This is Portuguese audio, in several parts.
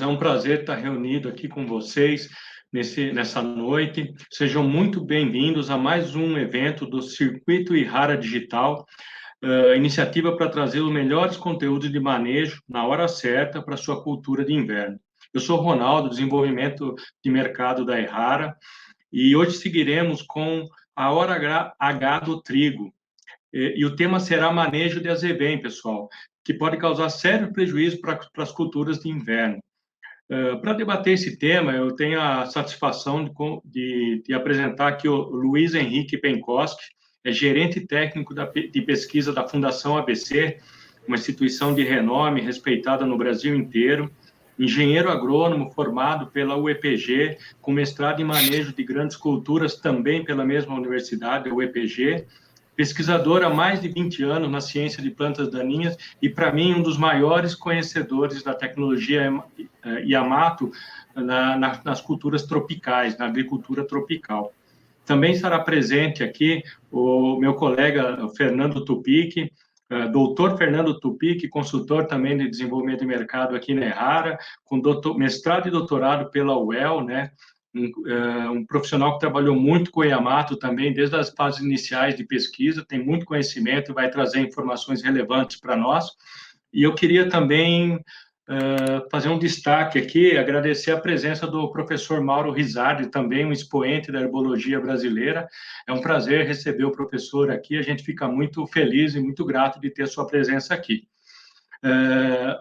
É um prazer estar reunido aqui com vocês nessa noite. Sejam muito bem-vindos a mais um evento do Circuito Ihara Digital, iniciativa para trazer os melhores conteúdos de manejo na hora certa para a sua cultura de inverno. Eu sou Ronaldo, desenvolvimento de mercado da Ihara, e hoje seguiremos com a hora H do trigo. E o tema será manejo de azevém, pessoal, que pode causar sério prejuízo para as culturas de inverno. Para debater esse tema, eu tenho a satisfação de apresentar aqui o Luiz Henrique Penkoski, é gerente técnico de pesquisa da Fundação ABC, uma instituição de renome respeitada no Brasil inteiro, engenheiro agrônomo formado pela UEPG, com mestrado em manejo de grandes culturas também pela mesma universidade, a UEPG, pesquisador há mais de 20 anos na ciência de plantas daninhas e, para mim, um dos maiores conhecedores da tecnologia Yamato nas culturas tropicais, na agricultura tropical. Também estará presente aqui o meu colega Fernando Tupic, doutor Fernando Tupic, consultor também de desenvolvimento de mercado aqui na Ihara, com mestrado e doutorado pela UEL, né? Um profissional que trabalhou muito com o Yamato também, desde as fases iniciais de pesquisa, tem muito conhecimento e vai trazer informações relevantes para nós. E eu queria também fazer um destaque aqui, agradecer a presença do professor Mauro Rizardi, também um expoente da herbologia brasileira. É um prazer receber o professor aqui, a gente fica muito feliz e muito grato de ter sua presença aqui.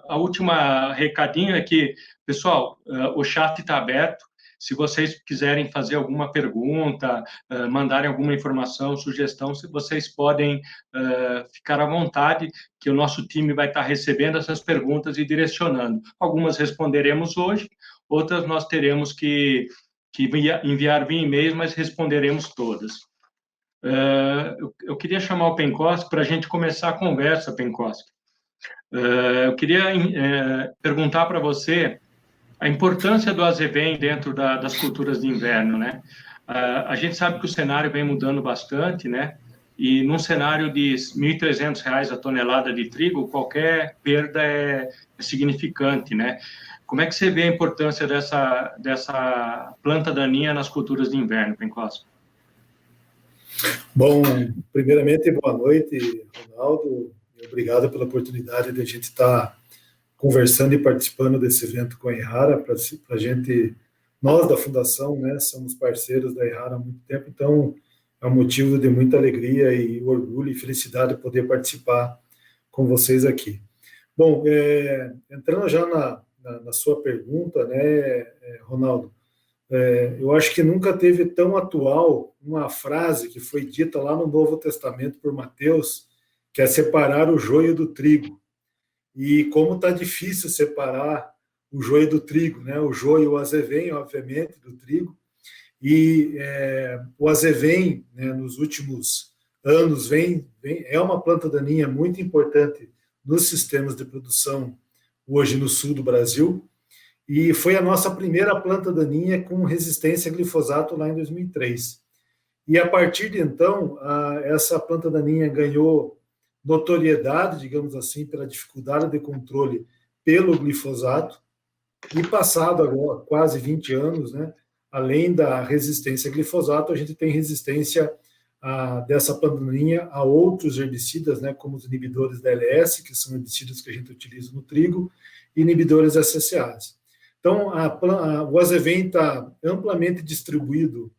A última recadinho é que, pessoal, o chat está aberto. Se vocês quiserem fazer alguma pergunta, mandarem alguma informação, sugestão, vocês podem ficar à vontade, que o nosso time vai estar recebendo essas perguntas e direcionando. Algumas responderemos hoje, outras nós teremos que enviar via e-mail, mas responderemos todas. Eu queria chamar o Penkoski para a gente começar a conversa, Penkoski. Eu queria perguntar para você a importância do azevém dentro das culturas de inverno, né? A gente sabe que o cenário vem mudando bastante, né? E num cenário de R$ 1.300 a tonelada de trigo, qualquer perda é significante, né? Como é que você vê a importância dessa planta daninha nas culturas de inverno, Penkoski? Bom, primeiramente, boa noite, Ronaldo. Obrigado pela oportunidade de a gente estar conversando e participando desse evento com a Ihara, para a gente, nós da Fundação, né, somos parceiros da Ihara há muito tempo, então é um motivo de muita alegria e orgulho e felicidade poder participar com vocês aqui. Bom, entrando já na sua pergunta, né, Ronaldo, eu acho que nunca teve tão atual uma frase que foi dita lá no Novo Testamento por Mateus, que é separar o joio do trigo. E como está difícil separar o joio do trigo, né? O joio, o azevém, obviamente, do trigo. E o azevém, né, nos últimos anos, é uma planta daninha muito importante nos sistemas de produção hoje no sul do Brasil. E foi a nossa primeira planta daninha com resistência a glifosato lá em 2003. E a partir de então, essa planta daninha ganhou notoriedade, digamos assim, pela dificuldade de controle pelo glifosato, e passado agora quase 20 anos, né, além da resistência a glifosato, a gente tem resistência dessa plantaninha a outros herbicidas, né, como os inibidores da LS, que são herbicidas que a gente utiliza no trigo, e inibidores SSAs. Então, o azevém está amplamente distribuído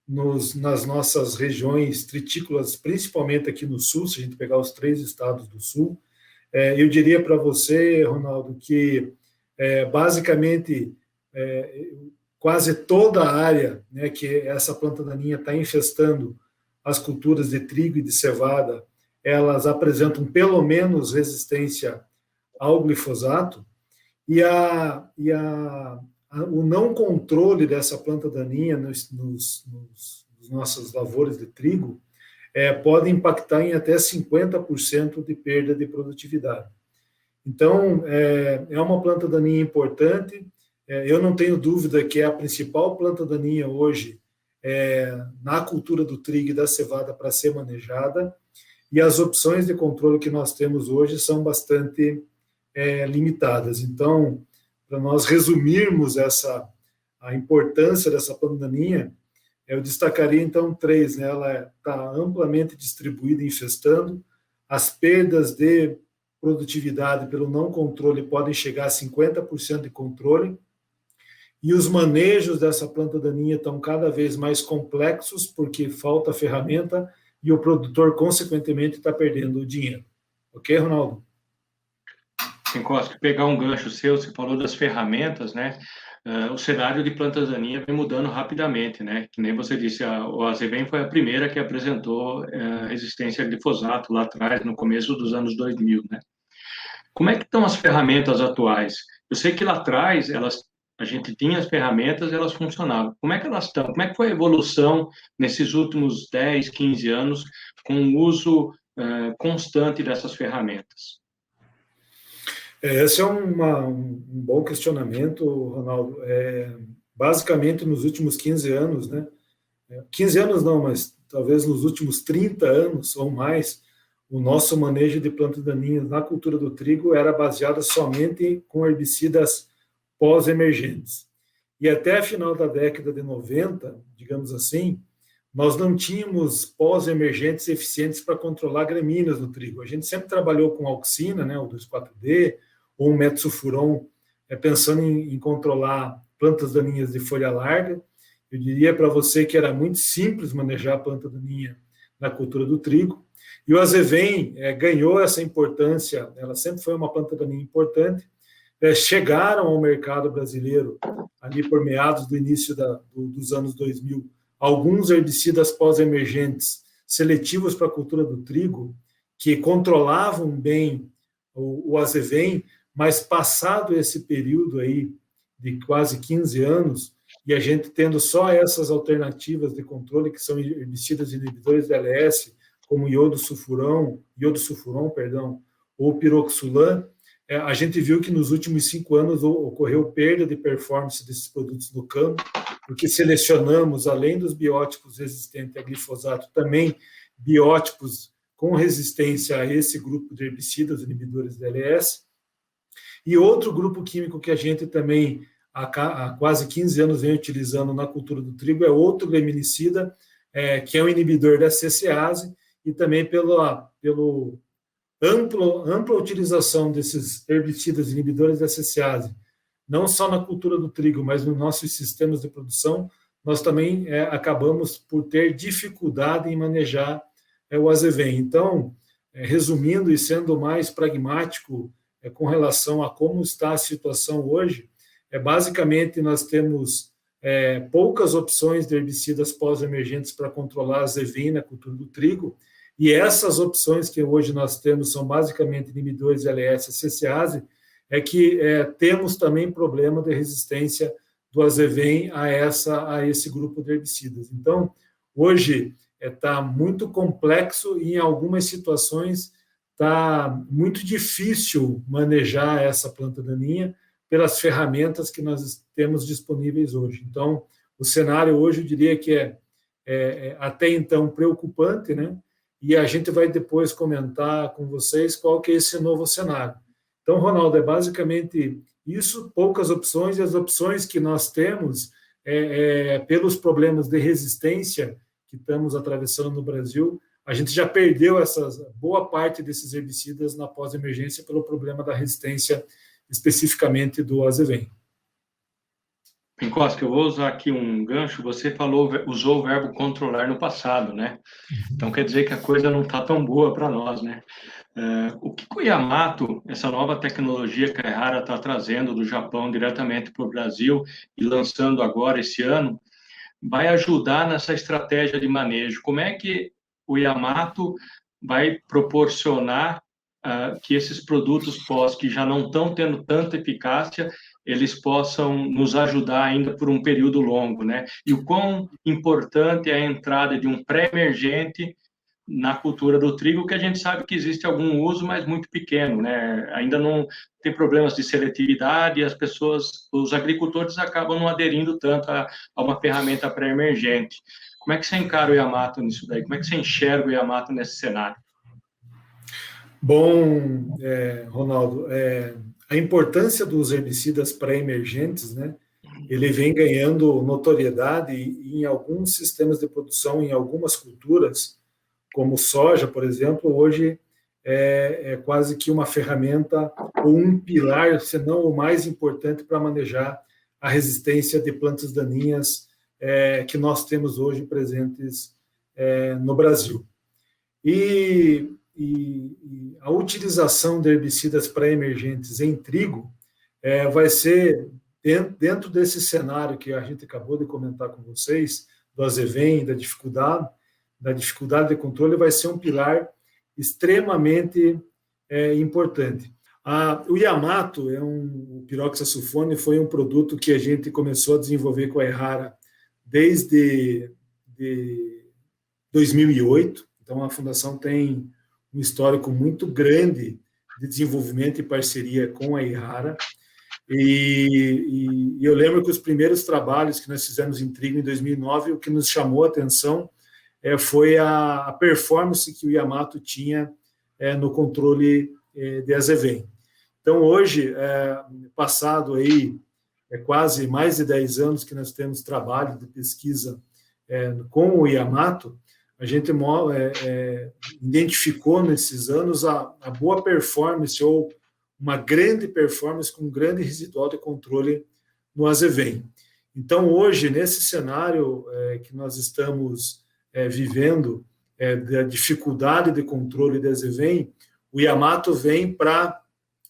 nas nossas regiões tritícolas, principalmente aqui no sul, se a gente pegar os 3 estados do sul. Eu diria para você, Ronaldo, que basicamente quase toda a área, né, que essa planta daninha está infestando as culturas de trigo e de cevada, elas apresentam pelo menos resistência ao glifosato, e o não controle dessa planta daninha nas nossas lavouras de trigo pode impactar em até 50% de perda de produtividade. Então, é uma planta daninha importante. Eu não tenho dúvida que é a principal planta daninha hoje na cultura do trigo e da cevada para ser manejada, e as opções de controle que nós temos hoje são bastante limitadas. Então, para nós resumirmos a importância dessa planta daninha, eu destacaria, então, 3. Né? Ela está amplamente distribuída e infestando. As perdas de produtividade pelo não controle podem chegar a 50% de controle. E os manejos dessa planta daninha estão cada vez mais complexos, porque falta ferramenta e o produtor, consequentemente, está perdendo o dinheiro. Ok, Ronaldo? Encosta, pegar um gancho seu, você falou das ferramentas, né? O cenário de plantas daninhas vem mudando rapidamente, né? Que nem você disse, o Azevém foi a primeira que apresentou resistência a glifosato lá atrás, no começo dos anos 2000, né? Como é que estão as ferramentas atuais? Eu sei que lá atrás a gente tinha as ferramentas e elas funcionavam. Como é que elas estão? Como é que foi a evolução nesses últimos 10, 15 anos com o uso constante dessas ferramentas? Esse é um bom questionamento, Ronaldo. Basicamente, nos últimos 15 anos, né? 15 anos não, mas talvez nos últimos 30 anos ou mais, o nosso manejo de plantas daninhas na cultura do trigo era baseado somente com herbicidas pós-emergentes. E até a final da década de 90, digamos assim, nós não tínhamos pós-emergentes eficientes para controlar gramíneas no trigo. A gente sempre trabalhou com auxina, né, o 2,4-D, ou um metsulfuron, pensando em controlar plantas daninhas de folha larga. Eu diria para você que era muito simples manejar a planta daninha na cultura do trigo. E o Azevém ganhou essa importância, ela sempre foi uma planta daninha importante. Chegaram ao mercado brasileiro, ali por meados do início dos anos 2000, alguns herbicidas pós-emergentes seletivos para a cultura do trigo, que controlavam bem o Azevém, mas passado esse período aí de quase 15 anos, e a gente tendo só essas alternativas de controle, que são herbicidas inibidores de LS, como iodo-sulfuron, ou piroxulan, a gente viu que nos últimos 5 anos ocorreu perda de performance desses produtos no campo, porque selecionamos, além dos biótipos resistentes a glifosato, também biótipos com resistência a esse grupo de herbicidas inibidores de LS. E outro grupo químico que a gente também há quase 15 anos vem utilizando na cultura do trigo é outro graminicida, que é um inibidor da CCase, e também pela ampla utilização desses herbicidas inibidores da CCase, não só na cultura do trigo, mas nos nossos sistemas de produção, nós também acabamos por ter dificuldade em manejar o Azevém. Então, resumindo e sendo mais pragmático com relação a como está a situação hoje, basicamente nós temos poucas opções de herbicidas pós-emergentes para controlar a Azevém na cultura do trigo, e essas opções que hoje nós temos são basicamente inibidores LS e CCase, que temos também problema de resistência do Azevém a esse grupo de herbicidas. Então, hoje está muito complexo e em algumas situações está muito difícil manejar essa planta daninha pelas ferramentas que nós temos disponíveis hoje. Então, o cenário hoje eu diria que é até então preocupante, né? E a gente vai depois comentar com vocês qual que é esse novo cenário. Então, Ronaldo, é basicamente isso, poucas opções, e as opções que nós temos, pelos problemas de resistência que estamos atravessando no Brasil, a gente já perdeu boa parte desses herbicidas na pós-emergência pelo problema da resistência, especificamente do Azevém. Encosta, eu vou usar aqui um gancho. Você usou o verbo controlar no passado, né? Então quer dizer que a coisa não está tão boa para nós, né? O que o Yamato, essa nova tecnologia que a Ehara está trazendo do Japão diretamente para o Brasil e lançando agora esse ano, vai ajudar nessa estratégia de manejo? Como é que o Yamato vai proporcionar que esses produtos pós, que já não estão tendo tanta eficácia, eles possam nos ajudar ainda por um período longo, né? E o quão importante é a entrada de um pré-emergente na cultura do trigo, que a gente sabe que existe algum uso, mas muito pequeno, né? Ainda não tem problemas de seletividade e as pessoas, os agricultores acabam não aderindo tanto a uma ferramenta pré-emergente. Como é que você encara o Yamato nisso daí? Como é que você enxerga o Yamato nesse cenário? Bom, Ronaldo, a importância dos herbicidas pré-emergentes, né, ele vem ganhando notoriedade em alguns sistemas de produção, em algumas culturas, como soja, por exemplo, hoje é quase que uma ferramenta ou um pilar, se não o mais importante para manejar a resistência de plantas daninhas que nós temos hoje presentes no Brasil. E a utilização de herbicidas pré-emergentes em trigo vai ser, dentro desse cenário que a gente acabou de comentar com vocês, do azevém, da dificuldade de controle, vai ser um pilar extremamente importante. O Yamato, o piroxasulfone, foi um produto que a gente começou a desenvolver com a Errara desde 2008. Então, a Fundação tem um histórico muito grande de desenvolvimento e parceria com a Errara. E eu lembro que os primeiros trabalhos que nós fizemos em trigo em 2009, o que nos chamou a atenção foi a performance que o Yamato tinha no controle de azevém. Então, hoje, passado aí quase mais de 10 anos que nós temos trabalho de pesquisa com o Yamato, a gente identificou nesses anos a boa performance ou uma grande performance com um grande residual de controle no azevém. Então, hoje, nesse cenário que nós estamos vivendo, da dificuldade de controle de azevém, o Yamato vem para,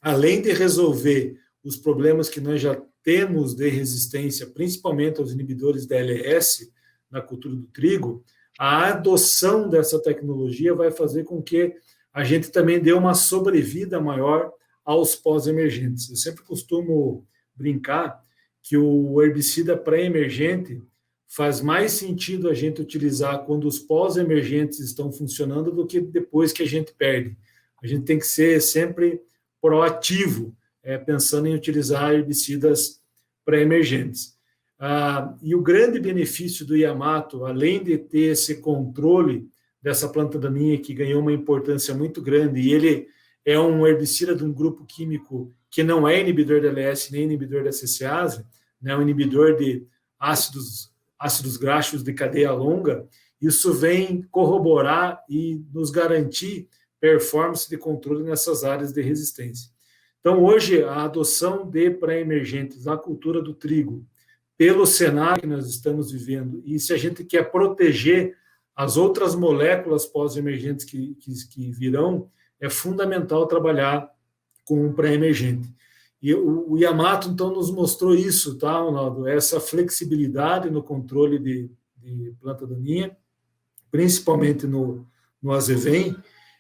além de resolver os problemas que nós já temos de resistência, principalmente aos inibidores da LS na cultura do trigo, a adoção dessa tecnologia vai fazer com que a gente também dê uma sobrevida maior aos pós-emergentes. Eu sempre costumo brincar que o herbicida pré-emergente faz mais sentido a gente utilizar quando os pós-emergentes estão funcionando do que depois que a gente perde. A gente tem que ser sempre proativo, pensando em utilizar herbicidas pré-emergentes. E o grande benefício do Yamato, além de ter esse controle dessa planta daninha que ganhou uma importância muito grande, e ele é um herbicida de um grupo químico que não é inibidor da LS nem inibidor da CCase, né, um inibidor de ácidos graxos de cadeia longa, isso vem corroborar e nos garantir performance de controle nessas áreas de resistência. Então, hoje, a adoção de pré-emergentes na cultura do trigo, pelo cenário que nós estamos vivendo, e se a gente quer proteger as outras moléculas pós-emergentes que virão, é fundamental trabalhar com um pré-emergente. E o Yamato, então, nos mostrou isso, tá, Ronaldo? Essa flexibilidade no controle de planta daninha, principalmente no azevém,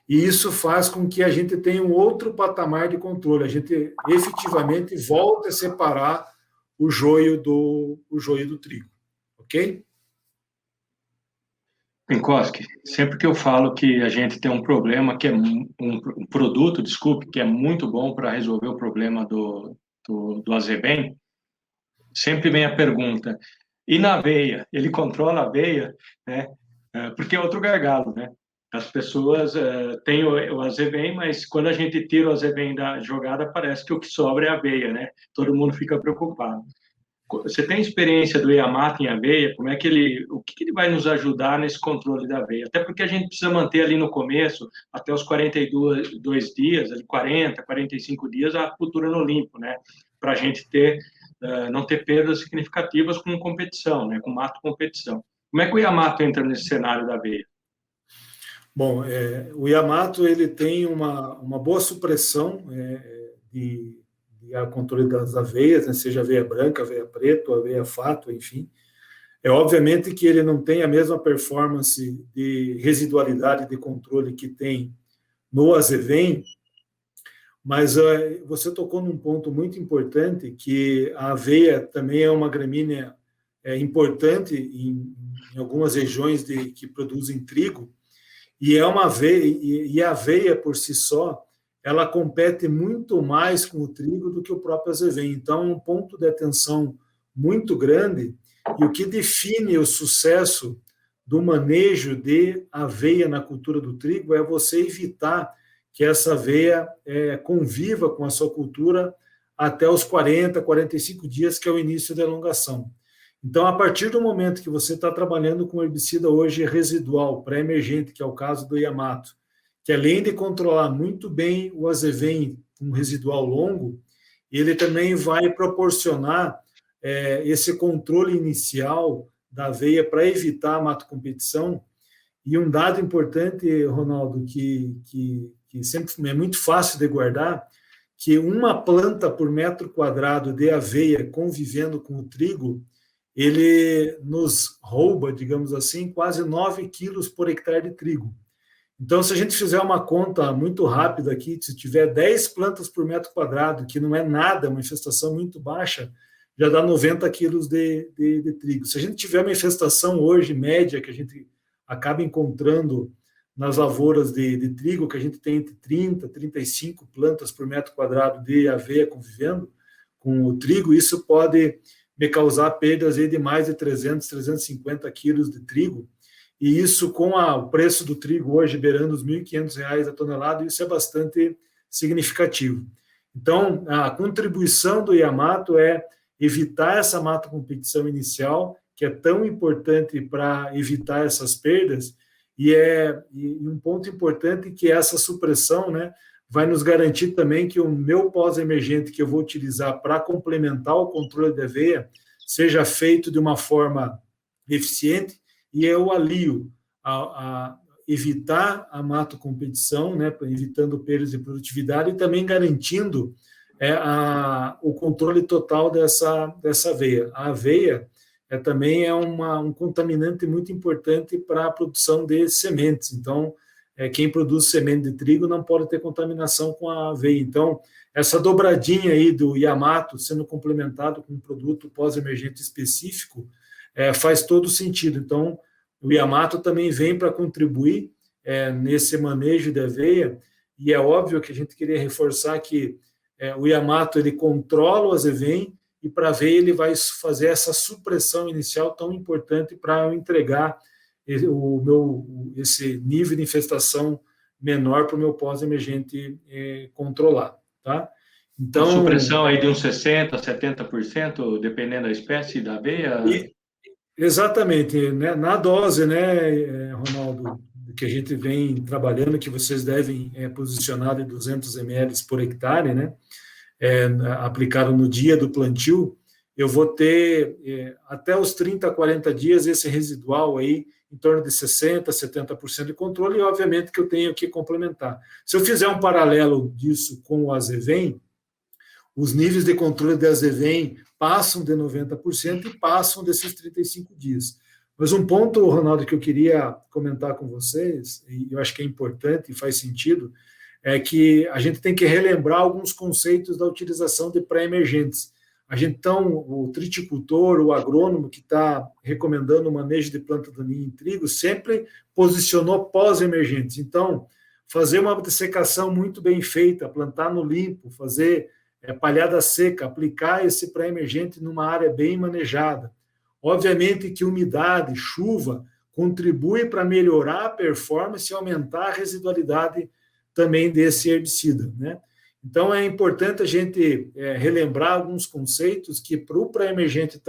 e isso faz com que a gente tenha um outro patamar de controle, a gente efetivamente volta a separar o joio do trigo, ok? Pinkoski, sempre que eu falo que a gente tem um problema, que é um produto, desculpe, que é muito bom para resolver o problema do azevém, sempre vem a pergunta, e na aveia? Ele controla a aveia, né? Porque é outro gargalo, né? As pessoas têm o azevém, mas quando a gente tira o azevém da jogada, parece que o que sobra é a aveia, né? Todo mundo fica preocupado. Você tem experiência do Yamato em aveia? Como é que o que ele vai nos ajudar nesse controle da aveia? Até porque a gente precisa manter ali no começo, até os 42 dias, 40, 45 dias, a cultura no limpo, né? Para a gente não ter perdas significativas com competição, né? Com mato competição. Como é que o Yamato entra nesse cenário da aveia? Bom, o Yamato ele tem uma boa supressão de controle das aveias, né, seja aveia branca, aveia preta, aveia fato, enfim. Obviamente que ele não tem a mesma performance de residualidade de controle que tem no azevém, mas você tocou num ponto muito importante, que a aveia também é uma gramínea importante em algumas regiões que produzem trigo, e é uma aveia, e a aveia por si só, ela compete muito mais com o trigo do que o próprio azevém. Então, é um ponto de atenção muito grande, e o que define o sucesso do manejo de aveia na cultura do trigo é você evitar que essa aveia conviva com a sua cultura até os 40, 45 dias, que é o início da elongação. Então, a partir do momento que você está trabalhando com herbicida hoje residual, pré-emergente, que é o caso do Yamato, que além de controlar muito bem o azevém com residual longo, ele também vai proporcionar esse controle inicial da aveia para evitar a mato-competição. E um dado importante, Ronaldo, que sempre é muito fácil de guardar, que uma planta por metro quadrado de aveia convivendo com o trigo, ele nos rouba, digamos assim, quase 9 quilos por hectare de trigo. Então, se a gente fizer uma conta muito rápida aqui, se tiver 10 plantas por metro quadrado, que não é nada, uma infestação muito baixa, já dá 90 quilos de trigo. Se a gente tiver uma infestação hoje, média, que a gente acaba encontrando nas lavouras de trigo, que a gente tem entre 30 e 35 plantas por metro quadrado de aveia convivendo com o trigo, isso pode me causar perdas aí de mais de 300, 350 quilos de trigo, e isso com o preço do trigo hoje beirando os R$ 1.500 a tonelada, isso é bastante significativo. Então, a contribuição do Yamato é evitar essa mato-competição inicial, que é tão importante para evitar essas perdas, e um ponto importante que essa supressão, né, vai nos garantir também que o meu pós-emergente que eu vou utilizar para complementar o controle da aveia seja feito de uma forma eficiente, e eu alio a evitar a mato-competição, né, evitando perdas de produtividade, e também garantindo o controle total dessa aveia. A aveia também é um contaminante muito importante para a produção de sementes. Então, quem produz semente de trigo não pode ter contaminação com a aveia. Então, essa dobradinha aí do Yamato sendo complementado com um produto pós-emergente específico faz todo sentido. Então, o Yamato também vem para contribuir nesse manejo de aveia, e é óbvio que a gente queria reforçar que o Yamato ele controla o azevém, e para ver ele vai fazer essa supressão inicial tão importante para eu entregar esse nível de infestação menor para o meu pós-emergente controlar, tá? Então, a supressão aí de uns 60%, 70%, dependendo da espécie da aveia? Exatamente, né? Na dose, né, Ronaldo, que a gente vem trabalhando, que vocês devem posicionar de 200 ml por hectare, né? Aplicado no dia do plantio, eu vou ter até os 30, 40 dias esse residual aí, em torno de 60%, 70% de controle, e obviamente que eu tenho que complementar. Se eu fizer um paralelo disso com o azevém, os níveis de controle de azevém passam de 90% e passam desses 35 dias. Mas um ponto, Ronaldo, que eu queria comentar com vocês, e eu acho que é importante e faz sentido, é que a gente tem que relembrar alguns conceitos da utilização de pré-emergentes. Então, o triticultor, o agrônomo que está recomendando o manejo de planta daninha em trigo, sempre posicionou pós-emergentes. Então, fazer uma dessecação muito bem feita, plantar no limpo, fazer palhada seca, aplicar esse pré-emergente numa área bem manejada. Obviamente que umidade, chuva, contribui para melhorar a performance e aumentar a residualidade também desse herbicida, né? Então, é importante a gente relembrar alguns conceitos que, para o pré-emergente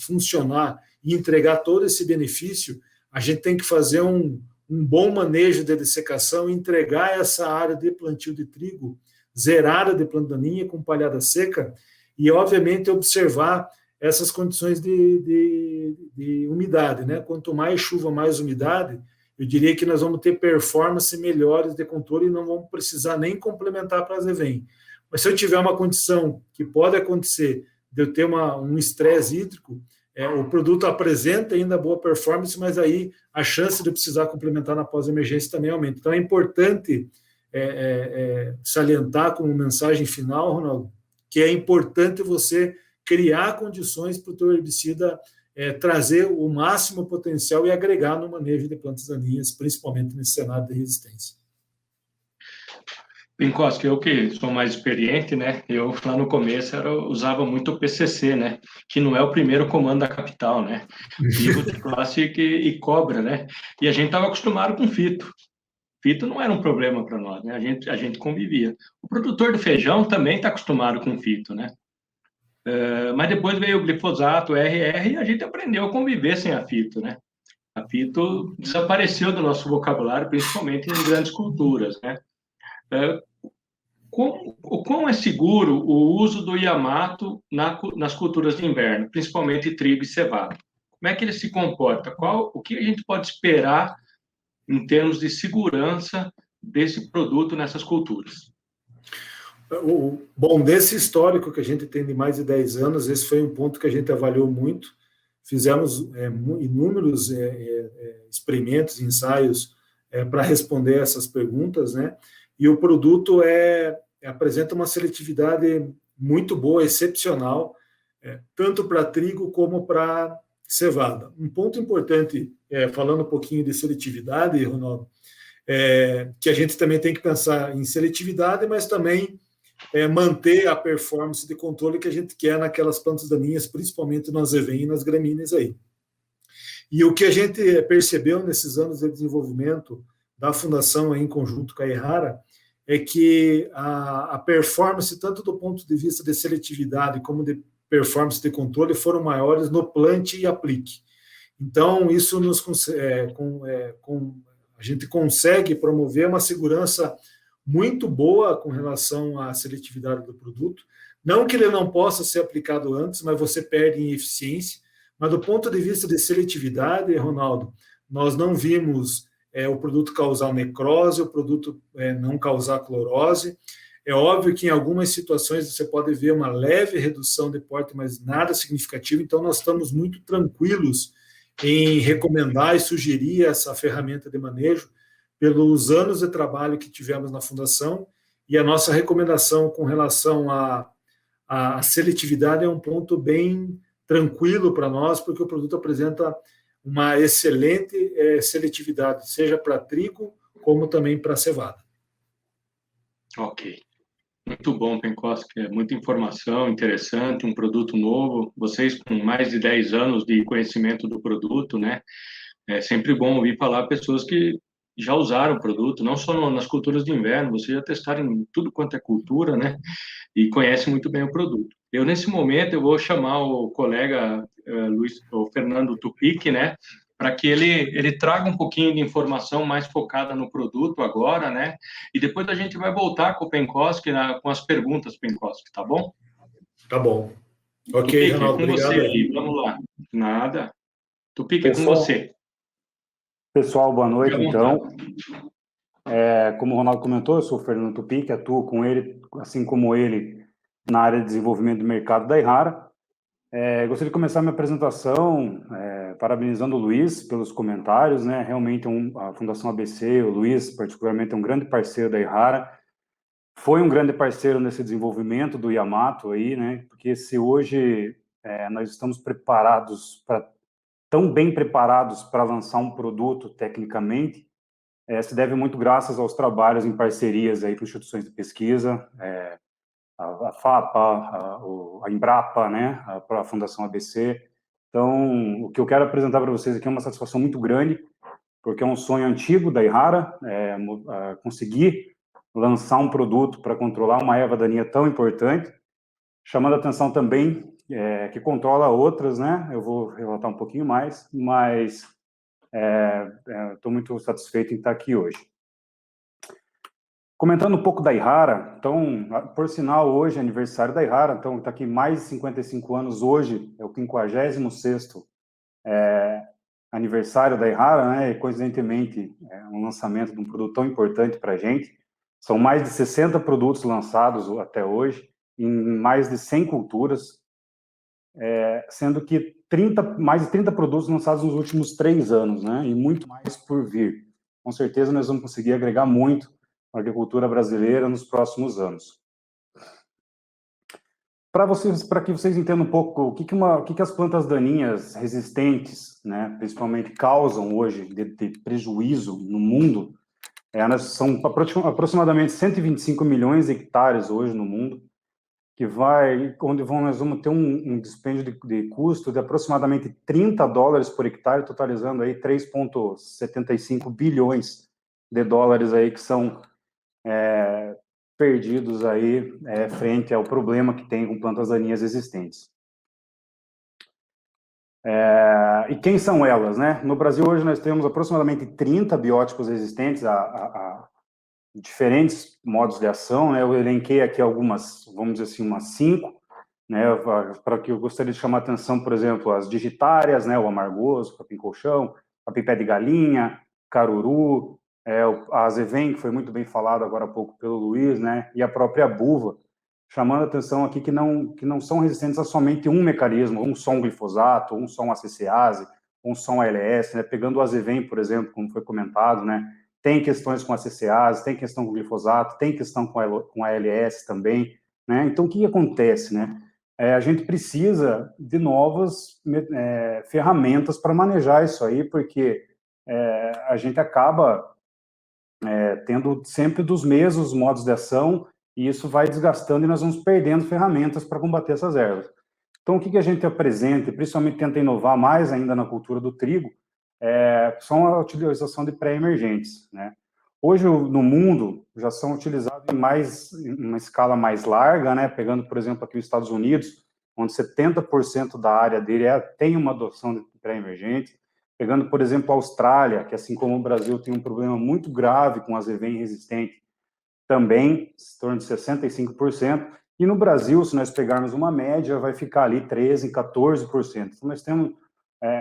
funcionar e entregar todo esse benefício, a gente tem que fazer um bom manejo de dessecação e entregar essa área de plantio de trigo zerada de planta daninha com palhada seca e, obviamente, observar essas condições de umidade, né? Quanto mais chuva, mais umidade, eu diria que nós vamos ter performance melhores de controle e não vamos precisar nem complementar para azevém. Mas se eu tiver uma condição que pode acontecer de eu ter um estresse hídrico, o produto apresenta ainda boa performance, mas aí a chance de eu precisar complementar na pós-emergência também aumenta. Então é importante salientar como mensagem final, Ronaldo, que é importante você criar condições para o teu herbicida trazer o máximo potencial e agregar no manejo de plantas daninhas, principalmente nesse cenário de resistência. Pinkoski, eu que sou mais experiente, né? Eu lá no começo usava muito o PCC, né? Que não é o primeiro comando da capital, né? Vivo de classe e cobra, né? E a gente estava acostumado com fito. Fito não era um problema para nós, né? A gente convivia. O produtor do feijão também está acostumado com fito, né? Mas depois veio o glifosato, o RR, e a gente aprendeu a conviver sem a fito, né? A fito desapareceu do nosso vocabulário, principalmente em grandes culturas, né? É, o quão é seguro o uso do Yamato nas culturas de inverno, principalmente trigo e cevada? Como é que ele se comporta? O que a gente pode esperar em termos de segurança desse produto nessas culturas? Bom, desse histórico que a gente tem de mais de 10 anos, esse foi um ponto que a gente avaliou muito. Fizemos inúmeros experimentos, ensaios para responder essas perguntas, né? E o produto apresenta uma seletividade muito boa, excepcional, tanto para trigo como para cevada. Um ponto importante, falando um pouquinho de seletividade, Ronaldo, que a gente também tem que pensar em seletividade, mas também manter a performance de controle que a gente quer naquelas plantas daninhas, principalmente no azevém e nas gramíneas aí. E o que a gente percebeu nesses anos de desenvolvimento da fundação aí, em conjunto com a Errara, é que a performance, tanto do ponto de vista de seletividade como de performance de controle, foram maiores no plante e aplique. Então, isso a gente consegue promover uma segurança muito boa com relação à seletividade do produto. Não que ele não possa ser aplicado antes, mas você perde em eficiência. Mas do ponto de vista de seletividade, Ronaldo, nós não vimos o produto causar necrose, o produto não causar clorose. É óbvio que em algumas situações você pode ver uma leve redução de porte, mas nada significativo. Então, nós estamos muito tranquilos em recomendar e sugerir essa ferramenta de manejo pelos anos de trabalho que tivemos na Fundação, e a nossa recomendação com relação à seletividade é um ponto bem tranquilo para nós, porque o produto apresenta uma excelente seletividade, seja para trigo, como também para cevada. Ok. Muito bom, Penkoski, muita informação interessante, um produto novo. Vocês com mais de 10 anos de conhecimento do produto, né? É sempre bom ouvir falar pessoas que já usaram o produto, não só nas culturas de inverno, vocês já testaram em tudo quanto é cultura, né? E conhecem muito bem o produto. Nesse momento, eu vou chamar o colega o Fernando Tupic, né? Para que ele traga um pouquinho de informação mais focada no produto agora, né? E depois a gente vai voltar com o Penkoski, com as perguntas, Penkoski, tá bom? Tá bom. Ok, Tupic, Ronaldo, com obrigado você aí. Vamos lá. Nada. Tupic, é com você. Pessoal, boa noite, então. Como o Ronaldo comentou, eu sou o Fernando Tupic, atuo com ele, assim como ele, na área de desenvolvimento do mercado da Errara. Gostaria de começar minha apresentação parabenizando o Luiz pelos comentários, né? Realmente a Fundação ABC, o Luiz, particularmente, é um grande parceiro da Errara. Foi um grande parceiro nesse desenvolvimento do Yamato aí, né? Porque se hoje nós estamos tão bem preparados para lançar um produto tecnicamente, se deve muito graças aos trabalhos em parcerias aí com instituições de pesquisa, a FAPA, a Embrapa, né, a Fundação ABC. Então, o que eu quero apresentar para vocês aqui é uma satisfação muito grande, porque é um sonho antigo da Errara, conseguir lançar um produto para controlar uma erva daninha tão importante, chamando a atenção também que controla outras, né? Eu vou relatar um pouquinho mais, mas estou muito satisfeito em estar aqui hoje. Comentando um pouco da Errara, então, por sinal, hoje é aniversário da Errara, então está aqui mais de 55 anos, hoje é o 56º aniversário da Errara, né? E coincidentemente um lançamento de um produto tão importante para a gente. São mais de 60 produtos lançados até hoje, em mais de 100 culturas, sendo que mais de 30 produtos lançados nos últimos 3 anos, né? E muito mais por vir. Com certeza nós vamos conseguir agregar muito à agricultura brasileira nos próximos anos. Para que vocês entendam um pouco o que as plantas daninhas resistentes, né, principalmente causam hoje de prejuízo no mundo, são aproximadamente 125 milhões de hectares hoje no mundo, onde nós vamos ter um dispêndio de custo de aproximadamente $30 por hectare, totalizando aí 3,75 bilhões de dólares aí que são perdidos aí frente ao problema que tem com plantas daninhas existentes. E quem são elas, né? No Brasil hoje nós temos aproximadamente 30 bióticos resistentes a diferentes modos de ação, né? Eu elenquei aqui algumas, vamos dizer assim, umas 5, né? Para que eu gostaria de chamar a atenção, por exemplo, as digitárias, né? O amargoso, capim-colchão, capim-pé de galinha, caruru, a azevém, que foi muito bem falado agora há pouco pelo Luiz, né? E a própria buva, chamando a atenção aqui que não são resistentes a somente um mecanismo, um só um glifosato, um só um ACCase, um só um ALS, né? Pegando o azevém, por exemplo, como foi comentado, né? Tem questões com ACCase, tem questão com glifosato, tem questão com a ALS também, né? Então, o que acontece, né? A gente precisa de novas ferramentas para manejar isso aí, porque a gente acaba tendo sempre dos mesmos modos de ação, e isso vai desgastando e nós vamos perdendo ferramentas para combater essas ervas. Então, o que a gente apresenta, e principalmente tenta inovar mais ainda na cultura do trigo, são a utilização de pré-emergentes, né? Hoje, no mundo, já são utilizados em uma escala mais larga, né? Pegando, por exemplo, aqui os Estados Unidos, onde 70% da área dele tem uma adoção de pré-emergente. Pegando, por exemplo, a Austrália, que assim como o Brasil tem um problema muito grave com azevém resistente, também em torno de 65%. E no Brasil, se nós pegarmos uma média, vai ficar ali 13%, 14%. Então, nós temos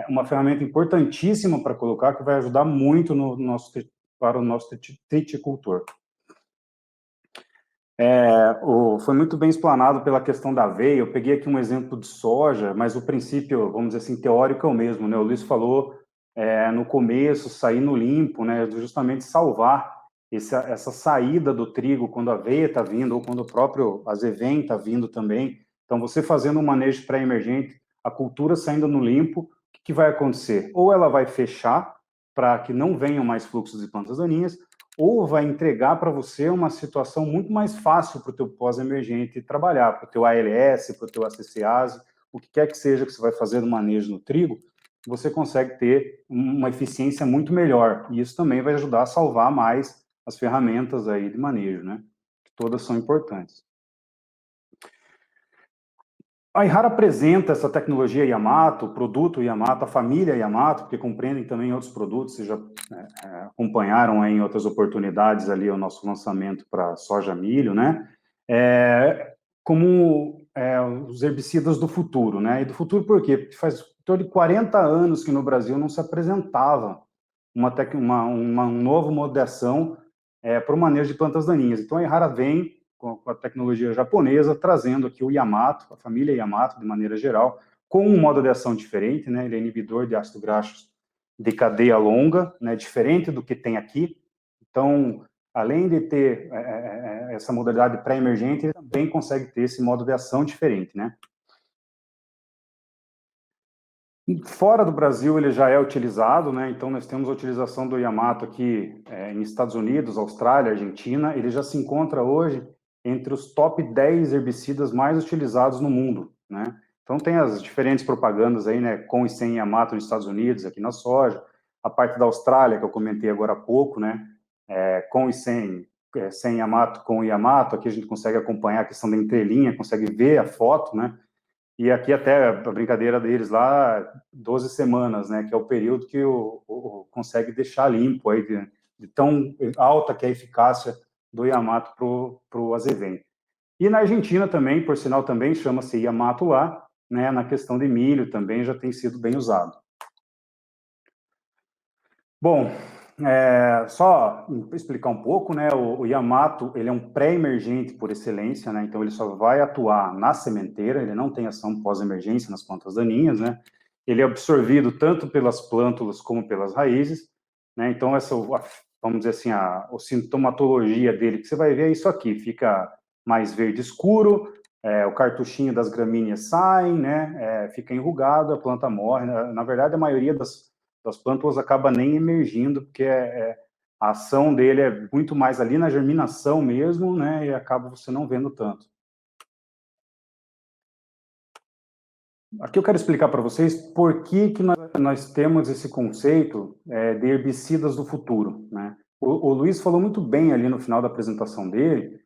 uma ferramenta importantíssima para colocar, que vai ajudar muito para o nosso triticultor. Foi muito bem explanado pela questão da aveia. Eu peguei aqui um exemplo de soja, mas o princípio, vamos dizer assim, teórico é o mesmo, né? O Luiz falou no começo, sair no limpo, né? Justamente salvar essa saída do trigo quando a aveia está vindo, ou quando o próprio azevém está vindo também. Então, você fazendo um manejo pré-emergente, a cultura saindo no limpo, o que vai acontecer? Ou ela vai fechar para que não venham mais fluxos de plantas daninhas, ou vai entregar para você uma situação muito mais fácil para o teu pós-emergente trabalhar, para o teu ALS, para o teu ACCase, o que quer que seja que você vai fazer no manejo no trigo, você consegue ter uma eficiência muito melhor. E isso também vai ajudar a salvar mais as ferramentas aí de manejo, né? Que todas são importantes. A Yara apresenta essa tecnologia Yamato, o produto Yamato, a família Yamato, porque compreendem também outros produtos, vocês já acompanharam aí em outras oportunidades ali o nosso lançamento para soja, milho, né? Como os herbicidas do futuro, né? E do futuro por quê? Porque faz torno de 40 anos que no Brasil não se apresentava um novo modo de ação para o manejo de plantas daninhas. Então, a Yara vem com a tecnologia japonesa, trazendo aqui o Yamato, a família Yamato, de maneira geral, com um modo de ação diferente, né? Ele é inibidor de ácido graxo de cadeia longa, né? Diferente do que tem aqui. Então, além de ter essa modalidade pré-emergente, ele também consegue ter esse modo de ação diferente, né? Fora do Brasil, ele já é utilizado, né? Então, nós temos a utilização do Yamato aqui em Estados Unidos, Austrália, Argentina. Ele já se encontra hoje entre os top 10 herbicidas mais utilizados no mundo, né? Então, tem as diferentes propagandas aí, né? Com e sem Yamato nos Estados Unidos, aqui na soja. A parte da Austrália, que eu comentei agora há pouco, né? Com e sem Yamato, com Yamato. Aqui a gente consegue acompanhar a questão da entrelinha, consegue ver a foto, né? E aqui até a brincadeira deles lá, 12 semanas, né? Que é o período que consegue deixar limpo aí, de tão alta que é a eficácia do Yamato para o azevém. E na Argentina também, por sinal, também chama-se Yamato lá, né? Na questão de milho também já tem sido bem usado. Bom, só explicar um pouco, né? O Yamato, ele é um pré-emergente por excelência, né? Então, ele só vai atuar na sementeira, ele não tem ação pós-emergência nas plantas daninhas, né? Ele é absorvido tanto pelas plântulas como pelas raízes, né? Então, vamos dizer assim, a sintomatologia dele, que você vai ver é isso aqui, fica mais verde escuro, o cartuchinho das gramíneas sai, né? Fica enrugado, a planta morre. Na verdade, a maioria das plântulas acaba nem emergindo, porque a ação dele é muito mais ali na germinação mesmo, né, e acaba você não vendo tanto. Aqui eu quero explicar para vocês por que nós temos esse conceito de herbicidas do futuro, né? O Luiz falou muito bem ali no final da apresentação dele,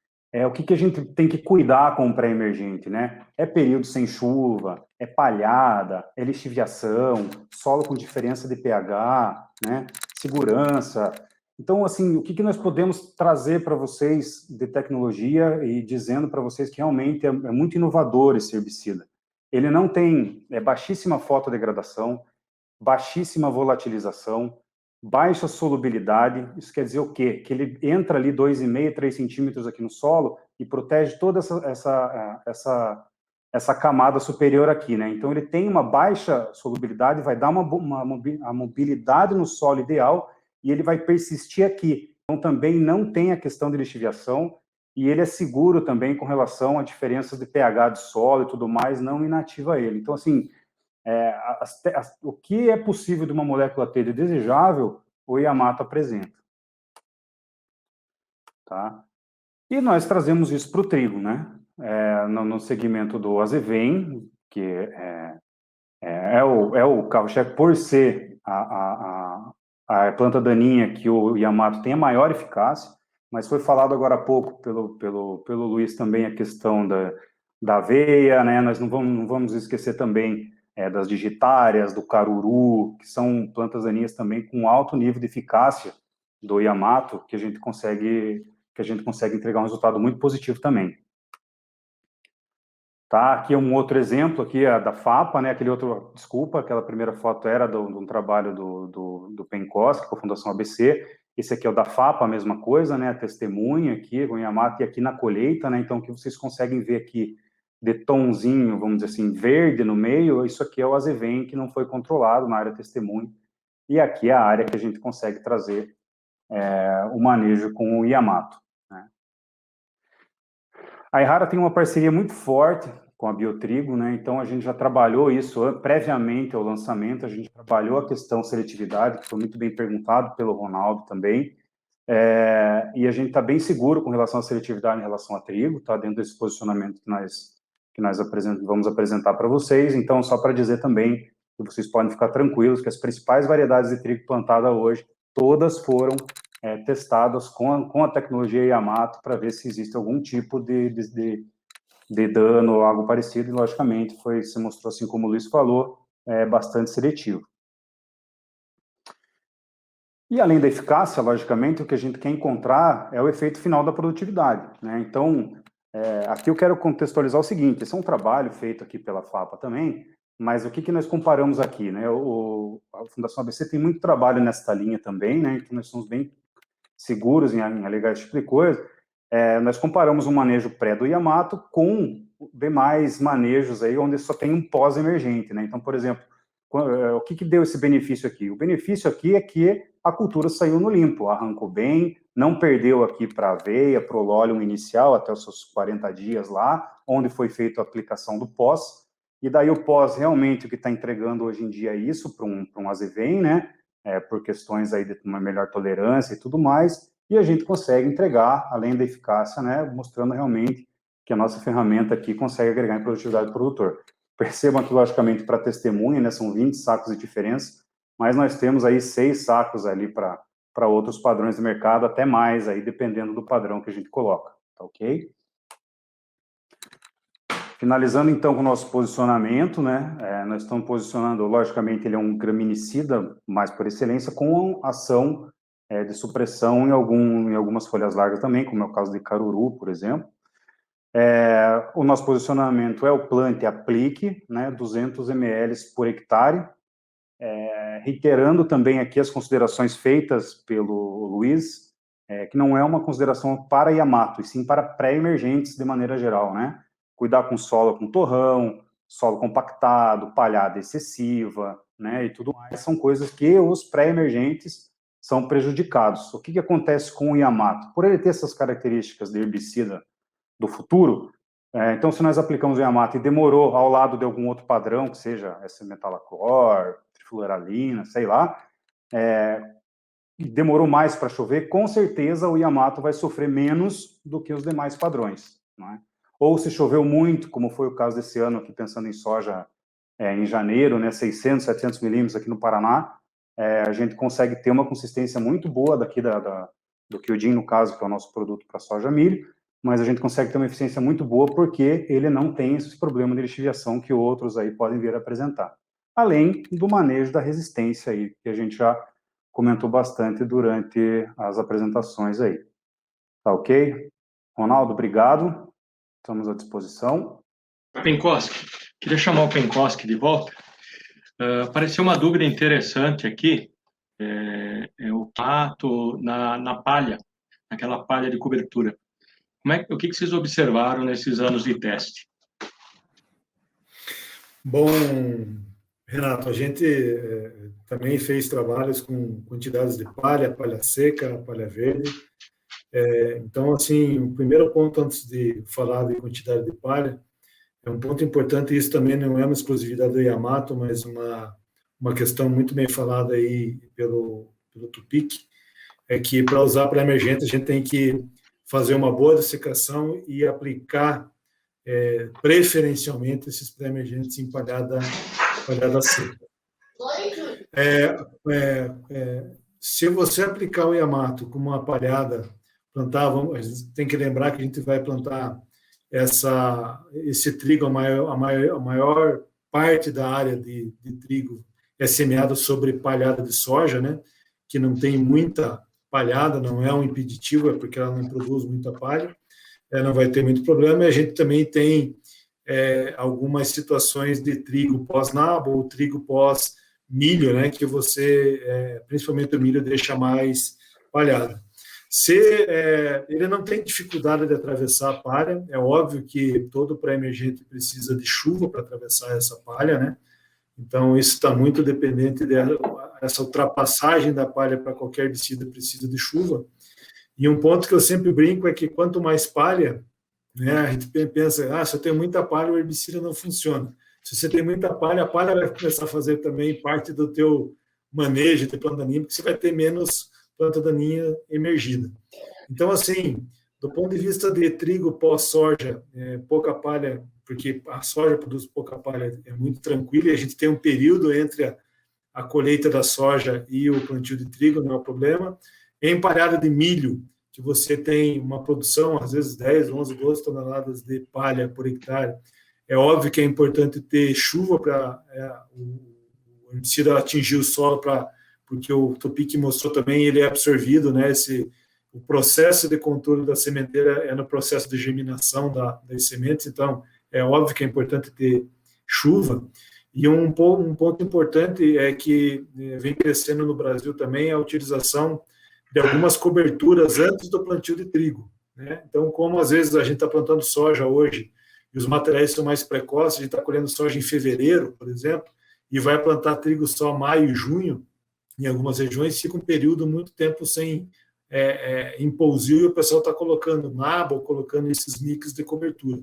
o que a gente tem que cuidar com o pré-emergente, né? É período sem chuva, é palhada, é lixiviação, solo com diferença de pH, né? Segurança. Então, assim, o que nós podemos trazer para vocês de tecnologia e dizendo para vocês que realmente é muito inovador esse herbicida. Ele não tem baixíssima fotodegradação, baixíssima volatilização, baixa solubilidade. Isso quer dizer o quê? Que ele entra ali 2,5, 3 centímetros aqui no solo e protege toda essa camada superior aqui, né? Então, ele tem uma baixa solubilidade, vai dar a mobilidade no solo ideal e ele vai persistir aqui. Então, também não tem a questão de lixiviação e ele é seguro também com relação a diferenças de pH de solo e tudo mais, não inativa ele. Então, assim, o que é possível de uma molécula T de desejável, o Yamato apresenta. Tá? E nós trazemos isso para o trigo, né? No segmento do azevém, que é o carro-chefe por ser a planta daninha que o Yamato tem a maior eficácia, mas foi falado agora há pouco pelo Luiz também a questão da aveia, né? Nós não vamos esquecer também das digitárias, do caruru, que são plantas daninhas também com alto nível de eficácia do Yamato, que a gente consegue entregar um resultado muito positivo também. Tá, aqui é um outro exemplo, aqui é da FAPA, né, aquela primeira foto era de um trabalho do PENCOS, que é a Fundação ABC, esse aqui é o da FAPA, a mesma coisa, né, a testemunha aqui, com o Yamato, e aqui na colheita, né, então o que vocês conseguem ver aqui de tonzinho, vamos dizer assim, verde no meio, isso aqui é o azevém que não foi controlado na área testemunha, e aqui é a área que a gente consegue trazer o manejo com o Yamato. Né. A Errara tem uma parceria muito forte com a Biotrigo, né? Então a gente já trabalhou isso previamente ao lançamento, a gente trabalhou a questão seletividade, que foi muito bem perguntado pelo Ronaldo também, e a gente está bem seguro com relação à seletividade em relação a trigo, tá dentro desse posicionamento que nós vamos apresentar para vocês. Então, só para dizer também que vocês podem ficar tranquilos que as principais variedades de trigo plantada hoje, todas foram testadas com a tecnologia Yamato para ver se existe algum tipo de dano ou algo parecido, e logicamente se mostrou, assim como o Luiz falou, bastante seletivo. E além da eficácia, logicamente, o que a gente quer encontrar é o efeito final da produtividade, né? Então, aqui eu quero contextualizar o seguinte, esse é um trabalho feito aqui pela FAPA também, mas o que nós comparamos aqui, né? A Fundação ABC tem muito trabalho nesta linha também, né? Então nós somos bem seguros em alegar esse tipo de coisa. Nós comparamos o manejo pré do Yamato com demais manejos aí onde só tem um pós-emergente, né? Então, por exemplo, o que deu esse benefício aqui? O benefício aqui é que a cultura saiu no limpo, arrancou bem, não perdeu aqui para a aveia, para o lóleo inicial, até os seus 40 dias lá, onde foi feita a aplicação do pós, e daí o pós realmente o que está entregando hoje em dia é isso para um azevém, né? Por questões aí de uma melhor tolerância e tudo mais, e a gente consegue entregar, além da eficácia, né? Mostrando realmente que a nossa ferramenta aqui consegue agregar em produtividade do produtor. Percebam que, logicamente, para testemunha, né, são 20 sacos de diferença, mas nós temos aí 6 sacos ali para outros padrões de mercado, até mais, aí, dependendo do padrão que a gente coloca, tá ok? Finalizando, então, com o nosso posicionamento, né, nós estamos posicionando, logicamente, ele é um graminicida, mais por excelência, com ação de supressão em algumas folhas largas também, como é o caso de caruru, por exemplo. O nosso posicionamento é o plante aplique, né, 200 ml por hectare, reiterando também aqui as considerações feitas pelo Luiz, que não é uma consideração para Yamato, e sim para pré-emergentes de maneira geral, né? Cuidar com solo com torrão, solo compactado, palhada excessiva, né, e tudo mais, são coisas que os pré-emergentes são prejudicados. O que acontece com o Yamato? Por ele ter essas características de herbicida do futuro, então, se nós aplicamos o Yamato e demorou ao lado de algum outro padrão, que seja S-metalaclor, trifluoralina, sei lá, demorou mais para chover, com certeza o Yamato vai sofrer menos do que os demais padrões, não é? Ou se choveu muito, como foi o caso desse ano, aqui pensando em soja em janeiro, né, 600, 700 milímetros aqui no Paraná, a gente consegue ter uma consistência muito boa daqui do Kyojin, no caso, que é o nosso produto para soja milho, mas a gente consegue ter uma eficiência muito boa porque ele não tem esse problema de lixiviação que outros aí podem vir a apresentar. Além do manejo da resistência aí, que a gente já comentou bastante durante as apresentações aí. Tá ok? Ronaldo, obrigado. Estamos à disposição. Penkoski, queria chamar o Penkoski de volta. Apareceu uma dúvida interessante aqui, o pato na palha, naquela palha de cobertura. O que vocês observaram nesses anos de teste? Bom, Renato, a gente também fez trabalhos com quantidades de palha seca, palha verde. Então, assim, o primeiro ponto antes de falar de quantidade de palha, é um ponto importante, e isso também não é uma exclusividade do Yamato, mas uma questão muito bem falada aí pelo Tupic, é que para usar para emergente a gente tem que fazer uma boa dessecação e aplicar preferencialmente esses pré-emergentes em palhada seca. Se você aplicar o Yamato com uma palhada, a gente tem que lembrar que a gente vai plantar esse trigo, a maior parte da área de trigo é semeada sobre palhada de soja, né? Que não tem muita palhada, não é um impeditivo, é porque ela não produz muita palha, não vai ter muito problema. E a gente também tem algumas situações de trigo pós-nabo ou trigo pós-milho, né? Que você, principalmente o milho, deixa mais palhada. Ele não tem dificuldade de atravessar a palha, é óbvio que todo pré-emergente precisa de chuva para atravessar essa palha, né? Então, isso está muito dependente dessa ultrapassagem da palha para qualquer descida precisa de chuva. E um ponto que eu sempre brinco é que quanto mais palha, né, a gente pensa, se eu tenho muita palha, o herbicida não funciona. Se você tem muita palha, a palha vai começar a fazer também parte do teu manejo de planta daninha, porque você vai ter menos planta daninha emergida. Então, assim, do ponto de vista de trigo pós-soja, pouca palha, porque a soja produz pouca palha, é muito tranquilo, e a gente tem um período entre a colheita da soja e o plantio de trigo, não é o problema. Em palhada de milho, que você tem uma produção, às vezes 10, 11, 12 toneladas de palha por hectare, é óbvio que é importante ter chuva para o herbicida atingir o solo, porque o Tupic mostrou também, ele é absorvido, né? O processo de controle da sementeira é no processo de germinação das sementes, então é óbvio que é importante ter chuva. E um ponto importante é que vem crescendo no Brasil também a utilização de algumas coberturas antes do plantio de trigo, né? Então, como às vezes a gente está plantando soja hoje e os materiais são mais precoces, a gente está colhendo soja em fevereiro, por exemplo, e vai plantar trigo só maio e junho, em algumas regiões fica um período muito tempo sem impulsio e o pessoal está colocando nabo ou colocando esses mix de cobertura.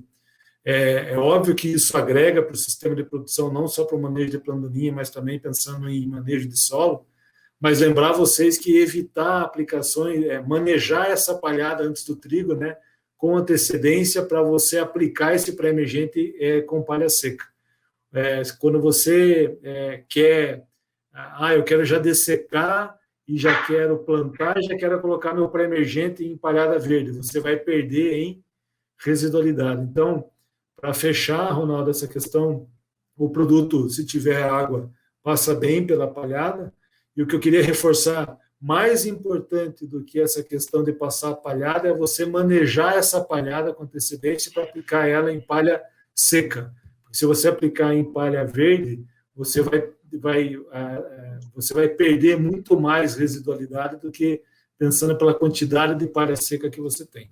É óbvio que isso agrega para o sistema de produção, não só para o manejo de planta daninha, mas também pensando em manejo de solo, mas lembrar vocês que evitar aplicações, manejar essa palhada antes do trigo, né, com antecedência para você aplicar esse pré-emergente com palha seca. Quando você quer, eu quero já dessecar e já quero plantar, já quero colocar meu pré-emergente em palhada verde, você vai perder em residualidade. Então, para fechar, Ronaldo, essa questão, o produto, se tiver água, passa bem pela palhada. E o que eu queria reforçar, mais importante do que essa questão de passar a palhada, é você manejar essa palhada com antecedência para aplicar ela em palha seca. Se você aplicar em palha verde, você vai perder muito mais residualidade do que pensando pela quantidade de palha seca que você tem.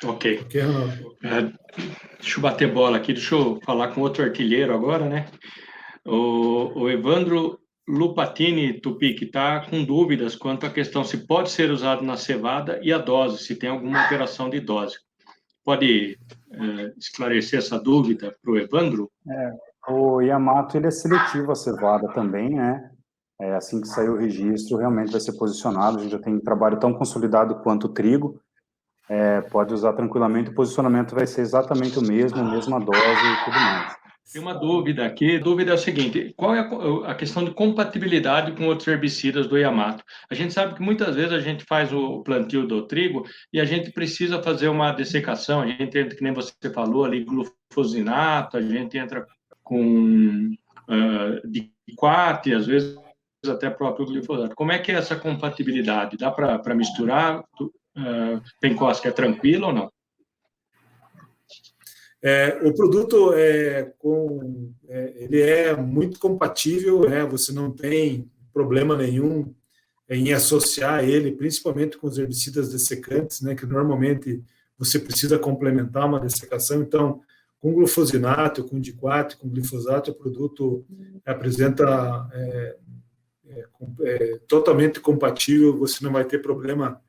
Ok, Ronaldo? Deixa eu bater bola aqui, deixa eu falar com outro artilheiro agora, né? O Evandro Lupatini, Tupic, está com dúvidas quanto à questão se pode ser usado na cevada e a dose, se tem alguma alteração de dose. Pode esclarecer essa dúvida para o Evandro? O Yamato ele é seletivo a cevada também, né? Assim que sair o registro, realmente vai ser posicionado. A gente já tem um trabalho tão consolidado quanto o trigo. Pode usar tranquilamente, o posicionamento vai ser exatamente o mesmo, a mesma dose e tudo mais. Tem uma dúvida aqui. A dúvida é a seguinte: qual é a questão de compatibilidade com outros herbicidas do Yamato? A gente sabe que muitas vezes a gente faz o plantio do trigo e a gente precisa fazer uma dessecação. A gente entra, que nem você falou ali, glufosinato, a gente entra com diquat, às vezes até próprio glifosato. Como é que é essa compatibilidade? Dá para misturar? Pencosk, é tranquilo ou não? O produto ele é muito compatível, né? Você não tem problema nenhum em associar ele, principalmente com os herbicidas dessecantes, né? Que normalmente você precisa complementar uma dessecação. Então, com glufosinato, com diquat, com glifosato, o produto apresenta totalmente compatível. Você não vai ter problema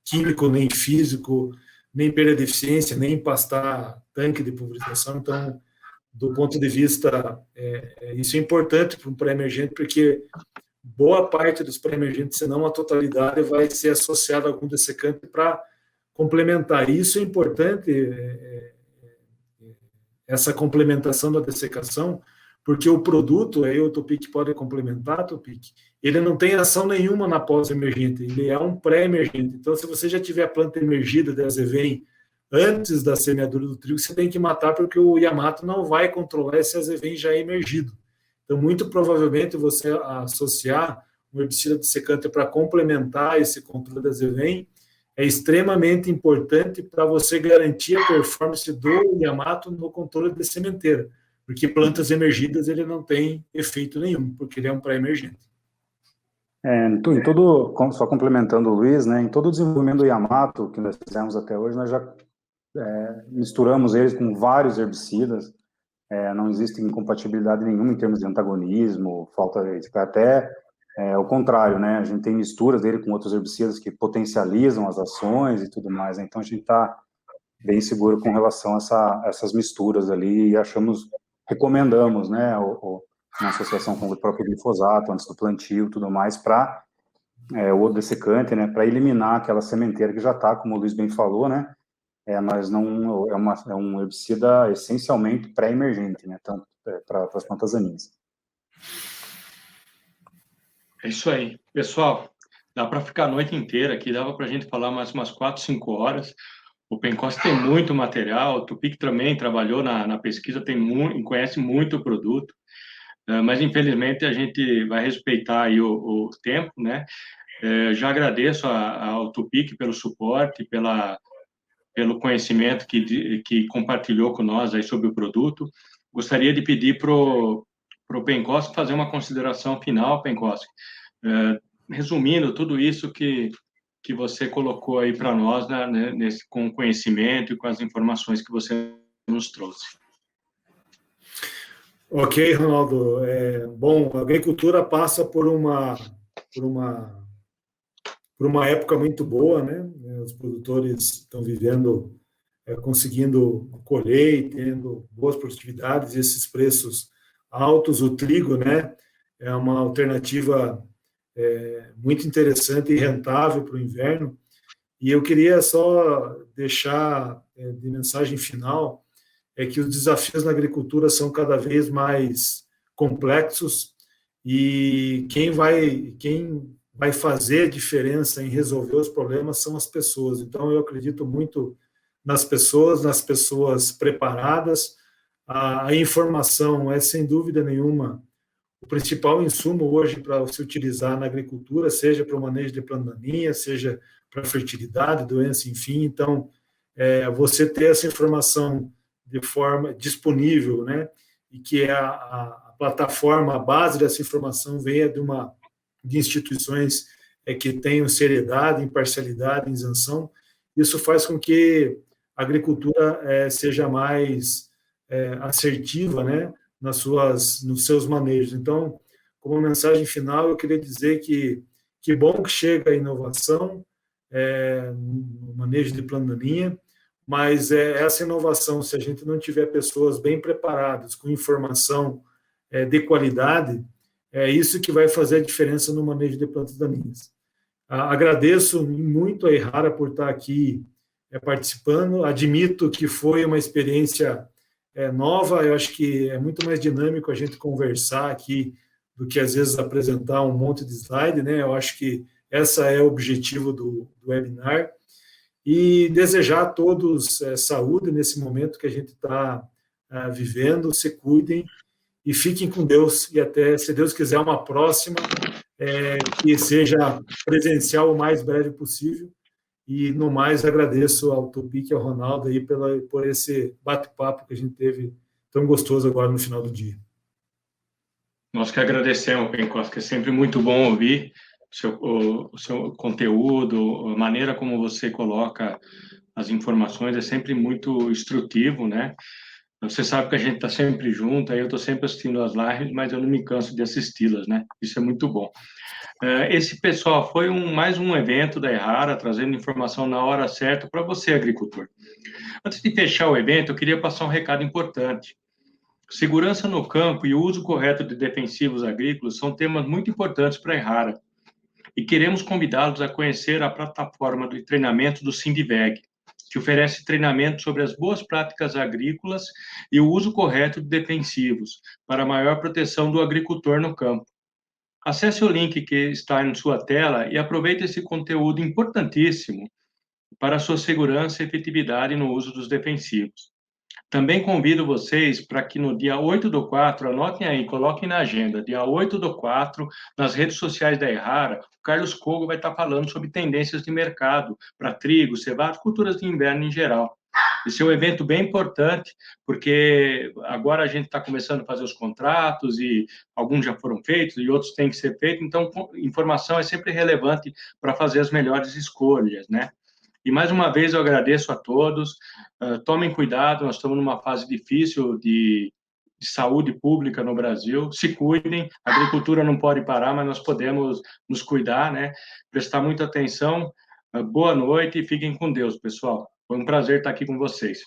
químico nem físico, nem perda de eficiência, nem empastar tanque de pulverização. Então, do ponto de vista, isso é importante para um pré-emergente, porque boa parte dos pré-emergentes, se não a totalidade, vai ser associada a algum dessecante para complementar. Isso é importante, essa complementação da dessecação, porque o produto, aí o Topic pode complementar, Topic, ele não tem ação nenhuma na pós-emergente, ele é um pré-emergente. Então, se você já tiver a planta emergida de azevém antes da semeadura do trigo, você tem que matar, porque o Yamato não vai controlar esse azevém já emergido. Então, muito provavelmente, você associar um herbicida dessecante para complementar esse controle de azevém é extremamente importante para você garantir a performance do Yamato no controle de sementeira, porque plantas emergidas ele não tem efeito nenhum, porque ele é um pré-emergente. Só complementando o Luiz, né, em todo o desenvolvimento do Yamato que nós fizemos até hoje, nós já misturamos eles com vários herbicidas, não existe incompatibilidade nenhuma em termos de antagonismo, falta de até o contrário, né, a gente tem misturas dele com outros herbicidas que potencializam as ações e tudo mais, né, então a gente está bem seguro com relação a essas misturas ali e recomendamos, né, uma associação com o próprio glifosato antes do plantio e tudo mais para o dessecante, né, para eliminar aquela sementeira que já está, como o Luiz bem falou, né, mas não é um herbicida essencialmente pré-emergente, né, então para as plantas daninhas. É isso aí. Pessoal, dá para ficar a noite inteira aqui, dava para a gente falar mais umas 4, 5 horas. O Pencosk tem muito material, o Tupic também trabalhou na pesquisa, conhece muito o produto, mas infelizmente a gente vai respeitar aí o tempo, né? Já agradeço ao Tupic pelo suporte, pelo conhecimento que compartilhou com nós aí sobre o produto. Gostaria de pedir para o Pencosk fazer uma consideração final, Pencosk, resumindo tudo isso que você colocou aí para nós, né, com o conhecimento e com as informações que você nos trouxe. Ok, Ronaldo. Bom, a agricultura passa por uma época muito boa, né? Os produtores estão vivendo, conseguindo colher e tendo boas produtividades, e esses preços altos. O trigo, né, é uma alternativa muito interessante e rentável para o inverno. E eu queria só deixar de mensagem final que os desafios na agricultura são cada vez mais complexos e quem vai fazer a diferença em resolver os problemas são as pessoas. Então, eu acredito muito nas pessoas preparadas. A informação é, sem dúvida nenhuma, o principal insumo hoje para se utilizar na agricultura, seja para o manejo de planta daninha, seja para fertilidade, doença, enfim. Então, você ter essa informação de forma disponível, né, e que a plataforma, a base dessa informação venha de instituições que tenham seriedade, imparcialidade, isenção. Isso faz com que a agricultura seja mais assertiva, né, nos seus manejos. Então, como mensagem final, eu queria dizer que bom que chega a inovação no manejo de planta daninha, mas essa inovação, se a gente não tiver pessoas bem preparadas, com informação de qualidade, é isso que vai fazer a diferença no manejo de plantas daninhas. Agradeço muito a Yahara por estar aqui participando, admito que foi uma experiência nova. Eu acho que é muito mais dinâmico a gente conversar aqui do que, às vezes, apresentar um monte de slide, né? Eu acho que esse é o objetivo do webinar. E desejar a todos saúde nesse momento que a gente está vivendo. Se cuidem e fiquem com Deus. E até, se Deus quiser, uma próxima que seja presencial o mais breve possível. E, no mais, agradeço ao Topic e ao Ronaldo aí por esse bate-papo que a gente teve tão gostoso agora no final do dia. Nós que agradecemos, Pencosta, que é sempre muito bom ouvir o seu conteúdo, a maneira como você coloca as informações, é sempre muito instrutivo, né? Você sabe que a gente está sempre junto, aí eu estou sempre assistindo as lives, mas eu não me canso de assisti-las, né? Isso é muito bom. Esse, pessoal, foi mais um evento da Errara, trazendo informação na hora certa para você, agricultor. Antes de fechar o evento, eu queria passar um recado importante. Segurança no campo e o uso correto de defensivos agrícolas são temas muito importantes para a Errara. E queremos convidá-los a conhecer a plataforma de treinamento do Sindiveg, que oferece treinamento sobre as boas práticas agrícolas e o uso correto de defensivos para a maior proteção do agricultor no campo. Acesse o link que está em sua tela e aproveite esse conteúdo importantíssimo para a sua segurança e efetividade no uso dos defensivos. Também convido vocês para que no dia 8/4, anotem aí, coloquem na agenda, dia 8/4, nas redes sociais da Errara, o Carlos Cogo vai estar falando sobre tendências de mercado para trigo, cevada, culturas de inverno em geral. Esse é um evento bem importante, porque agora a gente está começando a fazer os contratos e alguns já foram feitos e outros têm que ser feitos, então informação é sempre relevante para fazer as melhores escolhas, né? E mais uma vez eu agradeço a todos, tomem cuidado, nós estamos numa fase difícil de saúde pública no Brasil, se cuidem, a agricultura não pode parar, mas nós podemos nos cuidar, né? Prestar muita atenção, boa noite e fiquem com Deus, pessoal. Foi um prazer estar aqui com vocês.